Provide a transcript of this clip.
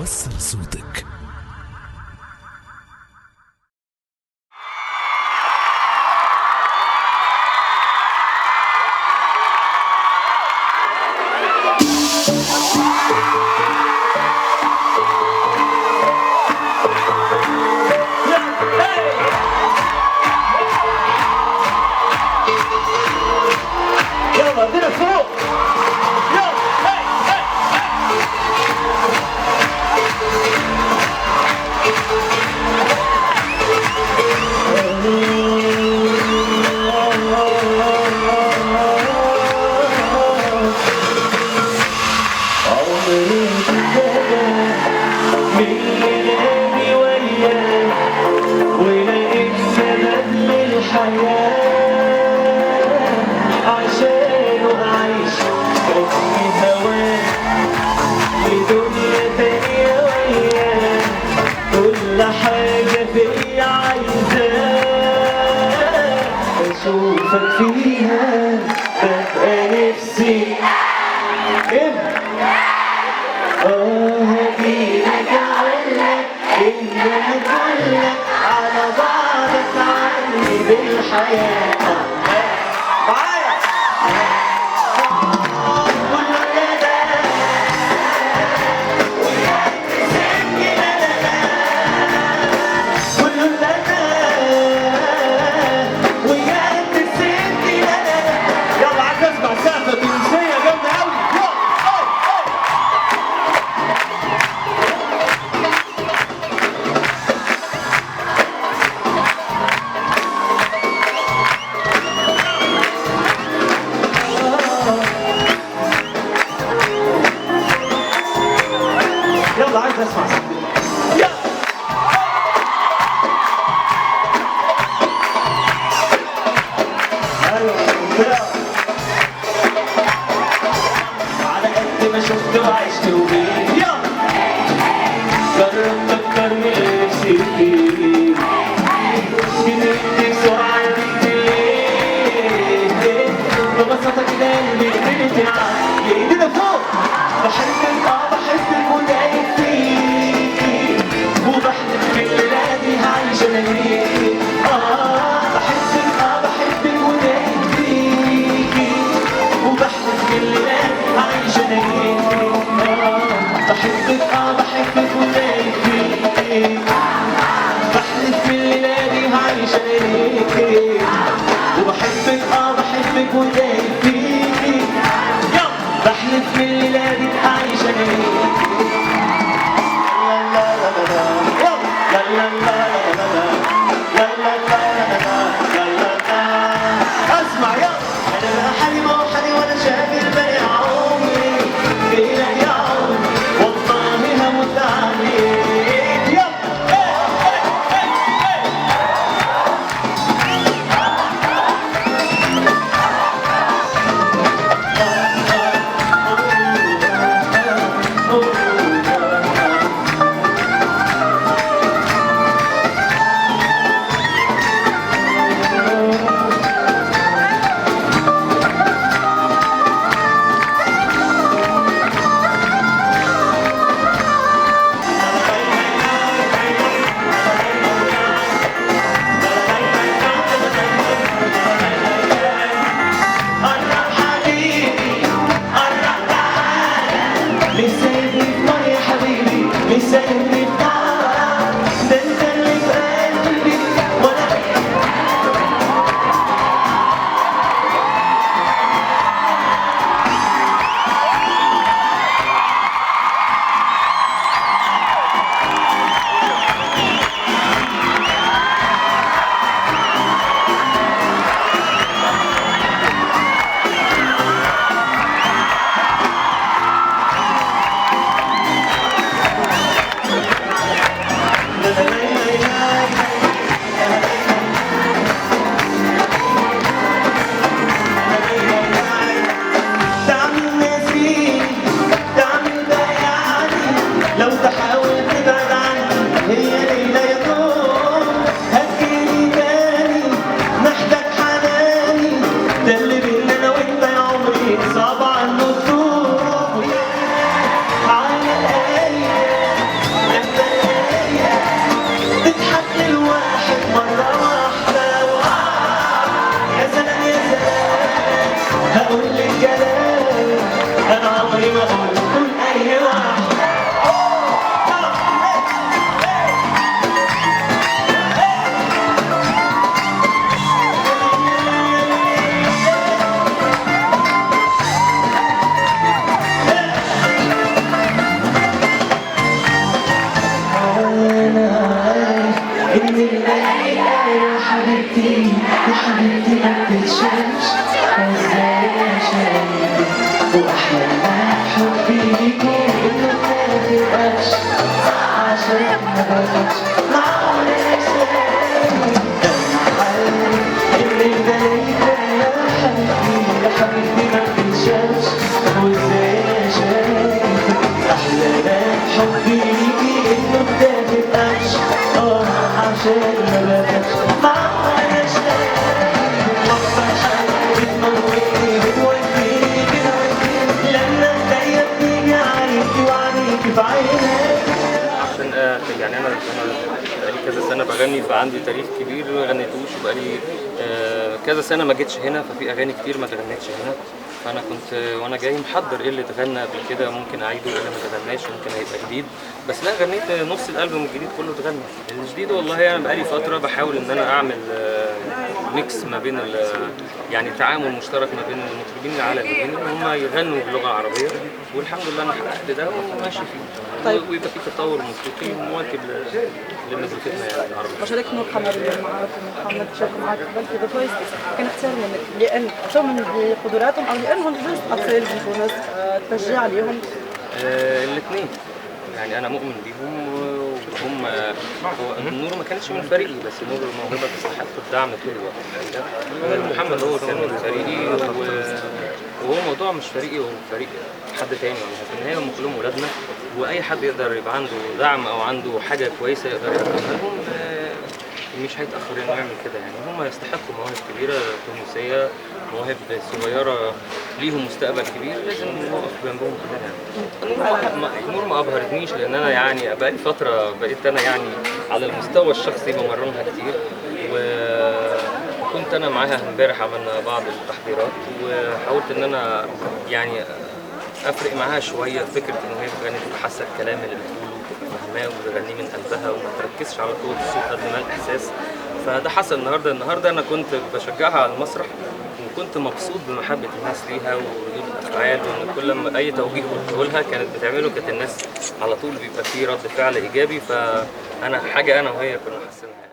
وصل صوتك. اشوفك فيها ببقى نفسي هجيلك اقولك هقولك على بعضك عني بالحياة معايا كله كده وياك تسيبني لا لا لا كله لنا وياك تسيبني لا لا لا يلا عايز اسمع سقفة تونسية جامدة قوي يلا عايز اسمع يلا على قد ما شفت وعشت وبيت يلا جربت اكتر من نفسي فيك كنت بسرعة ليه ببساطة كده قلبي قدرت معاك ايدينا فوق بحبك بحبك ودايق فيك وبحلف بالليلة هعيش انا ليك بحبك ودايق فيك وبحلف بالليلة هعيش انا ليك بحبك ودايق فيك بحلف بالليلة هعيش انا ليك وبحبك ودايق فيك بحلف بالليلة دي عايش انا ليك لا لا لا لا لا لا لا لا اسمع يلا انا لا حالي ما هو حالي ولا شاغل بالي عمري بينك يا عمري والله هموت عليك يلا خليني ما اقول كل اي واحد. إن الليل يا حبيبتي يا حبيبتي ما بتشوفش ازاي يا شايفة وأحلى ما حبي ليكي إنه ما تبقاش عشان ما بقاش معقولة شايفة إن الليل يا حبيبتي يا حبيبتي ما بتشوفش وازاي يا شايفة أحلى ما حبي ليكي إنه ما تبقاش عشان ما بقاش معقولة شايفة وفرحان بتموتني بتوديني بتوديني لما الدنيا بتيجي عليكي وعليكي في عينيك. عشان يعني انا بقالي كذا سنه بغني فعندي تاريخ كبير ما غنيتوش وبقالي كذا سنه ما جيتش هنا ففي اغاني كتير ما اتغنتش هنا. فانا كنت وانا جاي محضر ايه اللي اتغنى قبل كده ممكن اعيده وايه اللي ما اتغناش ممكن هيبقى جديد. بس لا غنيت نص الالبوم الجديد كله اتغنى. الجديد والله انا بقالي فتره بحاول ان انا اعمل ميكس ما بين يعني تعامل مشترك ما بين المطربين العالميين ان هم يغنوا باللغه العربيه والحمد لله انا حققت ده وماشي فيه. طيب ويبقى في تطور موسيقي مواكب لمزيكتنا يعني العربيه. وشاركت محمد معك محمد شارك معك قبل كده كويس كان اختيار منك لان تؤمن بقدراتهم او لانهم جزء اطفال من تونس تشجيع عليهم؟ الاثنين يعني انا مؤمن بيهم وهم نور ما كانتش من فريقي بس نور موهبه تستحق الدعم طول الوقت. محمد هو كان من فريقي وهو موضوع مش فريقي هو فريق حد تاني يعني في النهايه هم كلهم ولادنا واي حد يقدر يبقى عنده دعم او عنده حاجه كويسه يقدر يقدمها لهم مش هيتاخر انه يعمل كده يعني. هم يستحقوا مواهب كبيره تونسيه مواهب صغيره ليهم مستقبل كبير لازم نقف جنبهم كلنا يعني. نور ما ابهرتنيش لان انا يعني بقالي فتره بقيت انا يعني على المستوى الشخصي بمرنها كتير وكنت انا معاها امبارح عملنا بعض التحضيرات وحاولت ان انا يعني افرق معاها شويه فكره ان هي تغني تبقى حاسه الكلام اللي بتقوله تبقى فاهماه وتغنيه من قلبها وما تركزش على قوه الصوت قد ما الاحساس. فده حصل النهارده انا كنت بشجعها على المسرح وكنت مبسوط بمحبه الناس ليها وردود الافعال وان كل ما اي توجيه قلته لها كانت بتعمله كانت الناس على طول بيبقى فيه رد فعل ايجابي. فانا حاجه انا وهي كنا حاسينها.